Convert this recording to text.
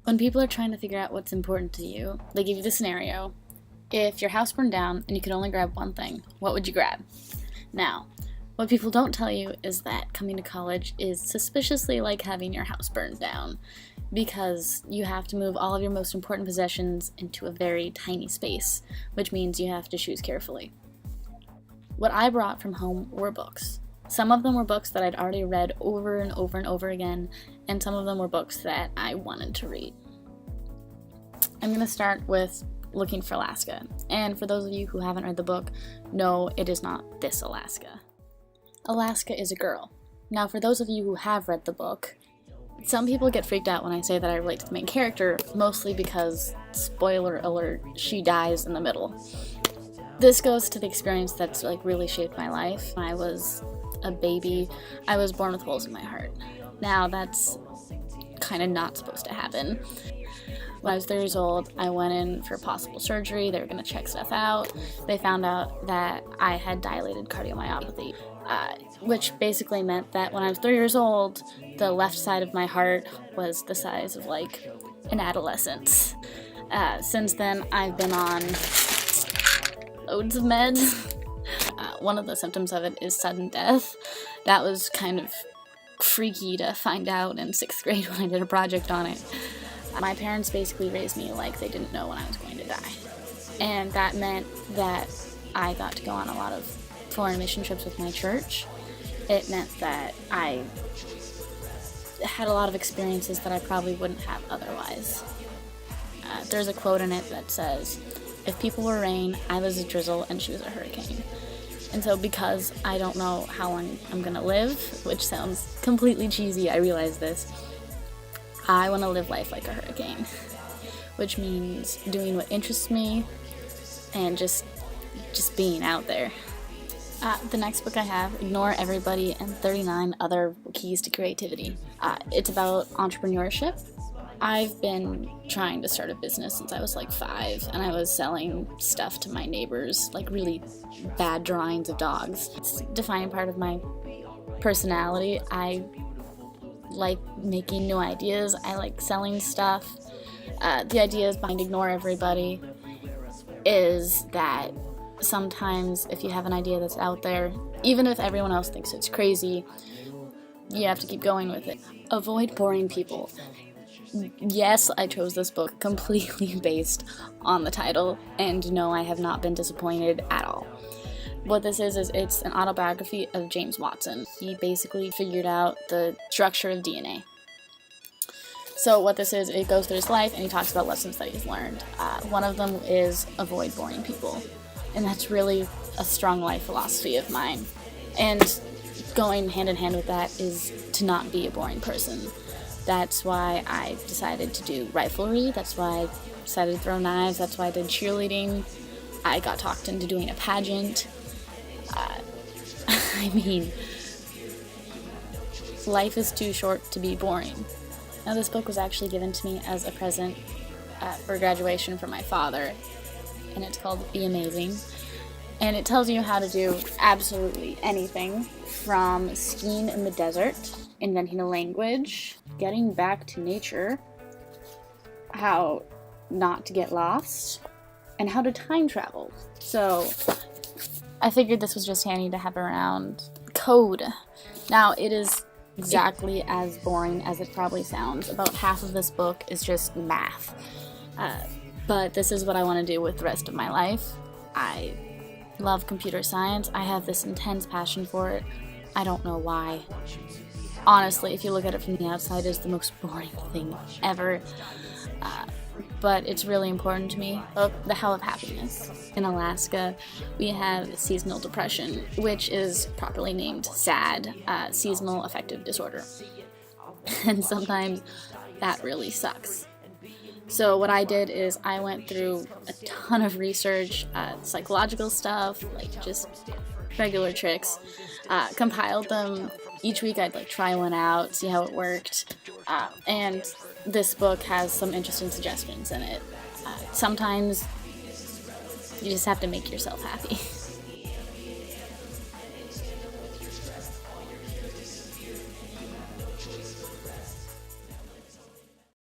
When people are trying to figure out what's important to you, they give you the scenario. If your house burned down and you could only grab one thing, what would you grab? Now, what people don't tell you is that coming to college is suspiciously like having your house burned down, because you have to move all of your most important possessions into a very tiny space, which means you have to choose carefully. What I brought from home were books. Some of them were books that I'd already read over and over and over again, and some of them were books that I wanted to read. I'm going to start with Looking for Alaska, and for those of you who haven't read the book, no, it is not this Alaska. Alaska is a girl. Now, for those of you who have read the book, some people get freaked out when I say that I relate to the main character, mostly because, spoiler alert, she dies in the middle. This goes to the experience that's really shaped my life. When I was a baby, I was born with holes in my heart. Now, that's kind of not supposed to happen. When I was 3 years old, I went in for possible surgery. They were going to check stuff out. They found out that I had dilated cardiomyopathy, which basically meant that when I was 3 years old, the left side of my heart was the size of an adolescent's. Since then, I've been on loads of meds. One of the symptoms of it is sudden death. That was kind of freaky to find out in 6th grade when I did a project on it. My parents basically raised me like they didn't know when I was going to die. And that meant that I got to go on a lot of foreign mission trips with my church. It meant that I had a lot of experiences that I probably wouldn't have otherwise. There's a quote in it that says, "If people were rain, I was a drizzle and she was a hurricane." And so because I don't know how long I'm gonna live, which sounds completely cheesy, I realize this, I want to live life like a hurricane, which means doing what interests me and just being out there. The next book I have, Ignore Everybody and 39 Other Keys to Creativity. It's about entrepreneurship. I've been trying to start a business since I was 5, and I was selling stuff to my neighbors, really bad drawings of dogs. It's a defining part of my personality. I like making new ideas. I like selling stuff. The idea behind Ignore Everybody is that sometimes if you have an idea that's out there, even if everyone else thinks it's crazy, you have to keep going with it. Avoid boring people. Yes, I chose this book completely based on the title, and no, I have not been disappointed at all. What this is it's an autobiography of James Watson. He basically figured out the structure of DNA. So what this is, it goes through his life and he talks about lessons that he's learned. One of them is avoid boring people. And that's really a strong life philosophy of mine. And going hand in hand with that is to not be a boring person. That's why I decided to do riflery. That's why I decided to throw knives. That's why I did cheerleading. I got talked into doing a pageant. Life is too short to be boring. Now, this book was actually given to me as a present for graduation from my father, and it's called Be Amazing. And it tells you how to do absolutely anything, from skiing in the desert, inventing a language, getting back to nature, how not to get lost, and how to time travel. So I figured this was just handy to have around. Code. Now, it is exactly as boring as it probably sounds. About half of this book is just math. But this is what I want to do with the rest of my life. I love computer science. I have this intense passion for it. I don't know why. Honestly, if you look at it from the outside, it's the most boring thing ever. But it's really important to me. The hell of happiness. In Alaska, we have seasonal depression, which is properly named SAD, seasonal affective disorder. And sometimes that really sucks. So what I did is I went through a ton of research, psychological stuff, just regular tricks, compiled them. Each week I'd try one out, see how it worked, and this book has some interesting suggestions in it. Sometimes you just have to make yourself happy.